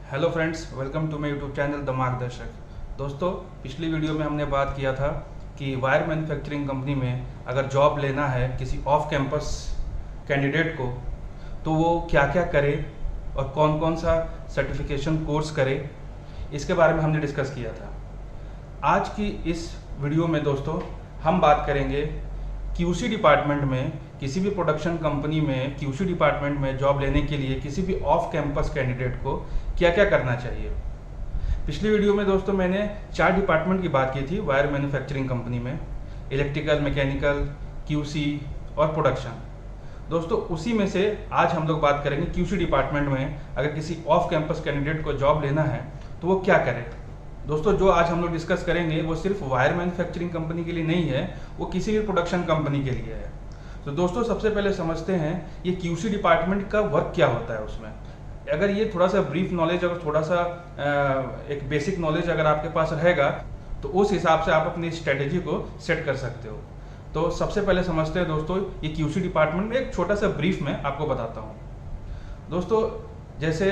Hello friends, welcome to my YouTube channel the Margdarshak. दोस्तों, पिछली video में हमने बात किया था कि वायर मैन्युफैक्चरिंग कंपनी में अगर जॉब लेना है किसी ऑफ कैंपस कैंडिडेट को, तो वो क्या क्या करे और कौन कौन सा सर्टिफिकेशन कोर्स करे, इसके बारे में हमने डिस्कस किया था। आज की इस वीडियो में दोस्तों हम बात करेंगे क्यूसी डिपार्टमेंट में, किसी भी प्रोडक्शन कंपनी में क्यूसी डिपार्टमेंट में जॉब लेने के लिए किसी भी ऑफ कैंपस कैंडिडेट को क्या क्या करना चाहिए। पिछली वीडियो में दोस्तों मैंने 4 डिपार्टमेंट की बात की थी वायर मैन्युफैक्चरिंग कंपनी में: इलेक्ट्रिकल, मैकेनिकल, क्यूसी और प्रोडक्शन। दोस्तों उसी में से आज हम लोग बात करेंगे क्यूसी डिपार्टमेंट में अगर किसी ऑफ कैंपस कैंडिडेट को जॉब लेना है तो वो क्या करे। दोस्तों जो आज हम लोग डिस्कस करेंगे वो सिर्फ वायर मैन्युफैक्चरिंग कंपनी के लिए नहीं है, वो किसी भी प्रोडक्शन कंपनी के लिए है। तो दोस्तों सबसे पहले समझते हैं ये क्यूसी डिपार्टमेंट का वर्क क्या होता है। उसमें अगर ये थोड़ा सा ब्रीफ नॉलेज, अगर थोड़ा सा एक बेसिक नॉलेज अगर आपके पास रहेगा तो उस हिसाब से आप अपनी स्ट्रेटेजी को सेट कर सकते हो। तो सबसे पहले समझते हैं दोस्तों ये क्यूसी डिपार्टमेंट में, एक छोटा सा ब्रीफ में आपको बताता हूँ। दोस्तों जैसे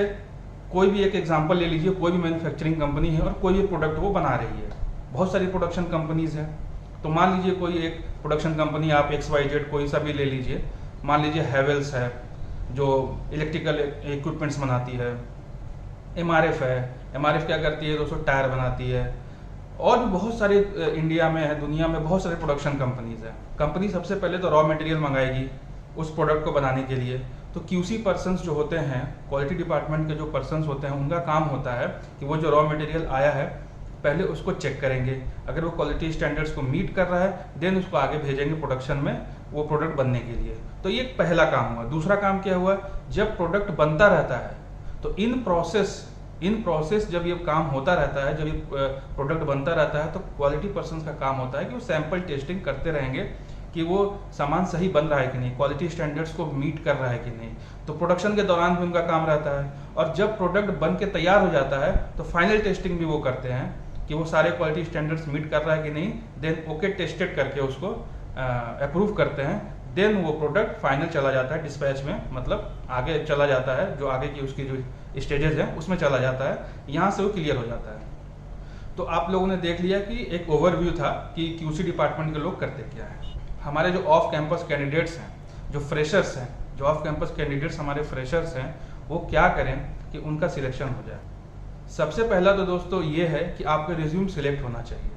कोई भी एक एग्जांपल ले लीजिए, कोई भी मैन्युफैक्चरिंग कंपनी है और कोई भी प्रोडक्ट वो बना रही है। बहुत सारी प्रोडक्शन कंपनीज हैं। तो मान लीजिए कोई एक प्रोडक्शन कंपनी आप XYZ कोई सा भी ले लीजिए। मान लीजिए हैवेल्स है जो इलेक्ट्रिकल इक्विपमेंट्स बनाती है, MRF है, MRF क्या करती है दोस्तों, टायर बनाती है। और भी बहुत सारे इंडिया में है, दुनिया में बहुत सारे प्रोडक्शन कंपनीज हैं। कंपनी सबसे पहले तो रॉ मटेरियल मंगाएगी उस प्रोडक्ट को बनाने के लिए। तो क्यूसी पर्सन्स जो होते हैं, क्वालिटी डिपार्टमेंट के जो पर्सन्स होते हैं, उनका काम होता है कि वो जो रॉ मटेरियल आया है पहले उसको चेक करेंगे। अगर वो क्वालिटी स्टैंडर्ड्स को मीट कर रहा है देन उसको आगे भेजेंगे प्रोडक्शन में वो प्रोडक्ट बनने के लिए। तो ये पहला काम हुआ। दूसरा काम क्या हुआ, जब प्रोडक्ट बनता रहता है तो इन प्रोसेस जब ये काम होता रहता है, जब ये प्रोडक्ट बनता रहता है तो क्वालिटी पर्सन्स का काम होता है कि वो सैंपल टेस्टिंग करते रहेंगे कि वो सामान सही बन रहा है कि नहीं, क्वालिटी स्टैंडर्ड्स को मीट कर रहा है कि नहीं। तो प्रोडक्शन के दौरान भी उनका काम रहता है। और जब प्रोडक्ट बन के तैयार हो जाता है तो फाइनल टेस्टिंग भी वो करते हैं कि वो सारे क्वालिटी स्टैंडर्ड्स मीट कर रहा है कि नहीं। देन ओके टेस्टेड करके उसको अप्रूव करते हैं। देन वो प्रोडक्ट फाइनल चला जाता है डिस्पैच में, मतलब आगे चला जाता है, जो आगे की उसकी जो स्टेजेस हैं उसमें चला जाता है। यहाँ से वो क्लियर हो जाता है। तो आप लोगों ने देख लिया कि एक ओवरव्यू था कि क्यूसी डिपार्टमेंट के लोग करते क्या है। हमारे जो ऑफ कैंपस कैंडिडेट्स हैं, जो फ्रेशर्स हैं, जो ऑफ कैंपस कैंडिडेट्स हमारे फ्रेशर्स हैं, वो क्या करें कि उनका सिलेक्शन हो जाए। सबसे पहला तो दोस्तों ये है कि आपका रिज्यूम सिलेक्ट होना चाहिए।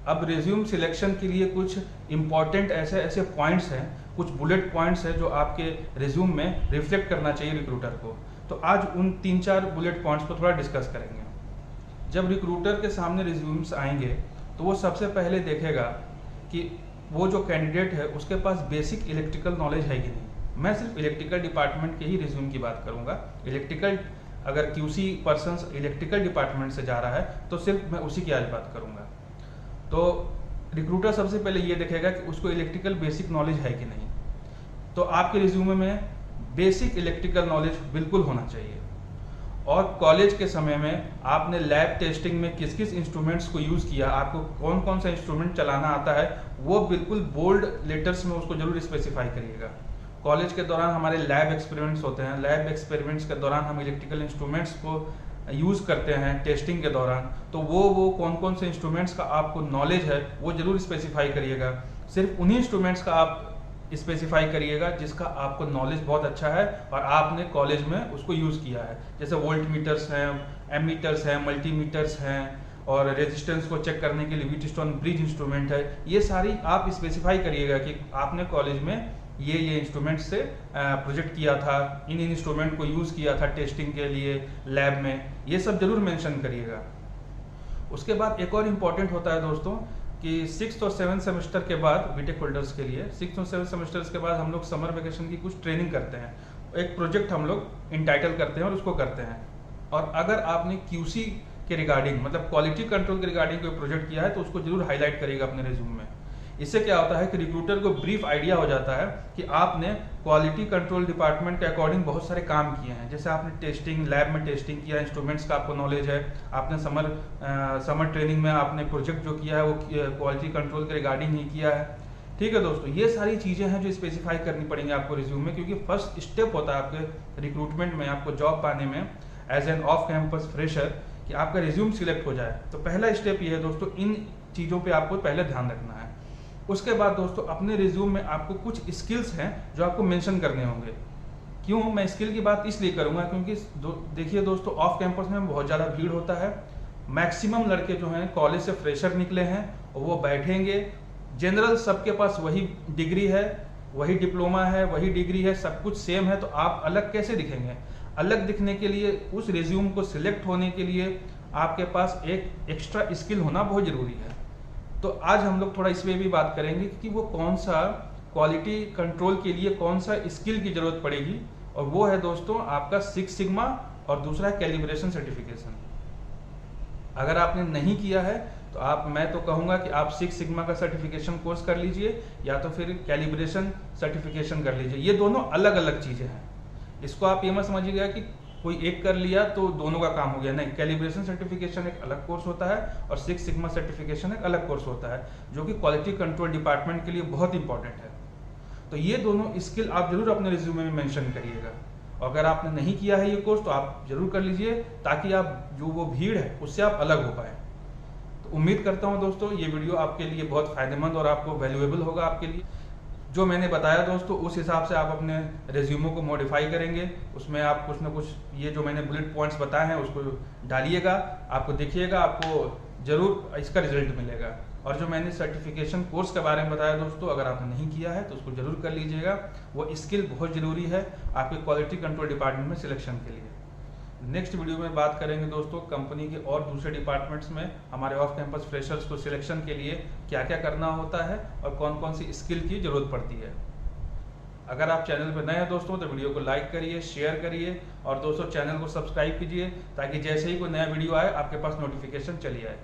अब रिज्यूम सिलेक्शन के लिए कुछ इंपॉर्टेंट ऐसे पॉइंट्स हैं, कुछ बुलेट पॉइंट्स हैं जो आपके रिज्यूम में रिफ्लेक्ट करना चाहिए रिक्रूटर को। तो आज उन 3-4 बुलेट पॉइंट्स पर थोड़ा डिस्कस करेंगे। जब रिक्रूटर के सामने रिज्यूम्स आएंगे तो वो सबसे पहले देखेगा कि वो जो कैंडिडेट है उसके पास बेसिक इलेक्ट्रिकल नॉलेज है कि नहीं। मैं सिर्फ इलेक्ट्रिकल डिपार्टमेंट के ही रिज्यूम की बात करूंगा। इलेक्ट्रिकल, अगर क्यूसी पर्सन्स इलेक्ट्रिकल डिपार्टमेंट से जा रहा है तो सिर्फ मैं उसी की आज बात करूंगा। तो रिक्रूटर सबसे पहले ये देखेगा कि उसको इलेक्ट्रिकल बेसिक नॉलेज है कि नहीं। तो आपके रिज्यूमे में बेसिक इलेक्ट्रिकल नॉलेज बिल्कुल होना चाहिए। और कॉलेज के समय में आपने लैब टेस्टिंग में किस किस इंस्ट्रूमेंट्स को यूज़ किया, आपको कौन कौन सा इंस्ट्रूमेंट चलाना आता है, वो बिल्कुल बोल्ड लेटर्स में उसको जरूर स्पेसिफाई करिएगा। कॉलेज के दौरान हमारे लैब एक्सपेरिमेंट्स होते हैं। लैब एक्सपेरिमेंट्स के दौरान हम इलेक्ट्रिकल इंस्ट्रूमेंट्स को यूज़ करते हैं टेस्टिंग के दौरान। तो वो कौन कौन से इंस्ट्रूमेंट्स का आपको नॉलेज है वो जरूर स्पेसिफाई करिएगा। सिर्फ उन्हीं इंस्ट्रूमेंट्स का आप स्पेसिफाई करिएगा जिसका आपको नॉलेज बहुत अच्छा है और आपने कॉलेज में उसको यूज़ किया है। जैसे वोल्ट मीटर्स हैं, एमीटर्स हैं, मल्टीमीटर्स हैं, और रेजिस्टेंस को चेक करने के लिए व्हीटस्टोन ब्रिज इंस्ट्रूमेंट है। ये सारी आप स्पेसिफाई करिएगा कि आपने कॉलेज में ये इंस्ट्रूमेंट से प्रोजेक्ट किया था, इन इंस्ट्रूमेंट को यूज़ किया था टेस्टिंग के लिए लैब में। ये सब जरूर मेंशन करिएगा। उसके बाद एक और इम्पॉर्टेंट होता है दोस्तों कि 6th और 7th सेमेस्टर के बाद बीटेक होल्डर्स के लिए 6th और 7th सेमेस्टर्स के बाद हम लोग समर वेकेशन की कुछ ट्रेनिंग करते हैं। एक प्रोजेक्ट हम लोग इंटाइटल करते हैं और उसको करते हैं। और अगर आपने क्यूसी के रिगार्डिंग, मतलब क्वालिटी कंट्रोल के रिगार्डिंग कोई प्रोजेक्ट किया है तो उसको जरूर हाईलाइट करिएगा अपने रिज्यूम में। इससे क्या होता है कि रिक्रूटर को ब्रीफ आइडिया हो जाता है कि आपने क्वालिटी कंट्रोल डिपार्टमेंट के अकॉर्डिंग बहुत सारे काम किए हैं। जैसे आपने टेस्टिंग, लैब में टेस्टिंग किया, इंस्ट्रूमेंट्स का आपको नॉलेज है, आपने समर ट्रेनिंग में आपने प्रोजेक्ट जो किया है वो क्वालिटी कंट्रोल के रिगार्डिंग ही किया है। ठीक है दोस्तों, ये सारी चीज़ें हैं जो स्पेसिफाई करनी पड़ेंगी आपको रिज्यूम में, क्योंकि फर्स्ट स्टेप होता है आपके रिक्रूटमेंट में, आपको जॉब पाने में। As an off campus fresher कि आपका रिज्यूम सिलेक्ट हो जाए, तो पहला स्टेप ये है दोस्तों, इन चीज़ों पे आपको पहले ध्यान रखना है। उसके बाद दोस्तों अपने रिज्यूम में आपको कुछ स्किल्स हैं जो आपको मेंशन करने होंगे। क्यों मैं स्किल की बात इसलिए करूँगा क्योंकि देखिए दोस्तों, ऑफ कैंपस में बहुत ज़्यादा भीड़ होता है। मैक्सिमम लड़के जो हैं कॉलेज से फ्रेशर निकले हैं और वो बैठेंगे, जनरल सबके पास वही डिग्री है, वही डिप्लोमा है, वही डिग्री है, सब कुछ सेम है, तो आप अलग कैसे दिखेंगे? अलग दिखने के लिए उस रिज्यूम को सिलेक्ट होने के लिए आपके पास एक एक्स्ट्रा स्किल होना बहुत ज़रूरी है। तो आज हम लोग थोड़ा इस पे भी बात करेंगे कि वो कौन सा क्वालिटी कंट्रोल के लिए कौन सा स्किल की ज़रूरत पड़ेगी, और वो है दोस्तों आपका 6 सिग्मा और दूसरा है कैलिब्रेशन सर्टिफिकेशन। अगर आपने नहीं किया है तो मैं तो कहूँगा कि आप 6 सिग्मा का सर्टिफिकेशन कोर्स कर लीजिए या तो फिर कैलिब्रेशन सर्टिफिकेशन कर लीजिए। ये दोनों अलग अलग चीज़ें हैं, इसको आप ये मत समझिएगा कि कोई एक कर लिया तो दोनों का काम हो गया, नहीं। कैलिब्रेशन सर्टिफिकेशन एक अलग कोर्स होता है और 6 सिग्मा सर्टिफिकेशन एक अलग कोर्स होता है, जो कि क्वालिटी कंट्रोल डिपार्टमेंट के लिए बहुत इंपॉर्टेंट है। तो ये दोनों स्किल आप जरूर अपने रिज्यूमे में मेंशन करिएगा, और अगर आपने नहीं किया है ये कोर्स तो आप जरूर कर लीजिए, ताकि आप जो वो भीड़ है उससे आप अलग हो पाए। तो उम्मीद करता हूँ दोस्तों ये वीडियो आपके लिए बहुत फायदेमंद और आपको वैल्यूएबल होगा। आपके लिए जो मैंने बताया दोस्तों, उस हिसाब से आप अपने रेज्यूमो को मॉडिफाई करेंगे, उसमें आप कुछ ना कुछ ये जो मैंने बुलेट पॉइंट्स बताए हैं उसको डालिएगा, आपको देखिएगा, आपको जरूर इसका रिजल्ट मिलेगा। और जो मैंने सर्टिफिकेशन कोर्स के बारे में बताया दोस्तों, अगर आपने नहीं किया है तो उसको जरूर कर लीजिएगा, वो स्किल बहुत ज़रूरी है आपके क्वालिटी कंट्रोल डिपार्टमेंट में सिलेक्शन के लिए। नेक्स्ट वीडियो में बात करेंगे दोस्तों कंपनी के और दूसरे डिपार्टमेंट्स में हमारे ऑफ कैंपस फ्रेशर्स को सिलेक्शन के लिए क्या क्या करना होता है और कौन कौन सी स्किल की ज़रूरत पड़ती है। अगर आप चैनल पर नए हैं दोस्तों तो वीडियो को लाइक करिए, शेयर करिए, और दोस्तों चैनल को सब्सक्राइब कीजिए, ताकि जैसे ही कोई नया वीडियो आए आपके पास नोटिफिकेशन चली आए।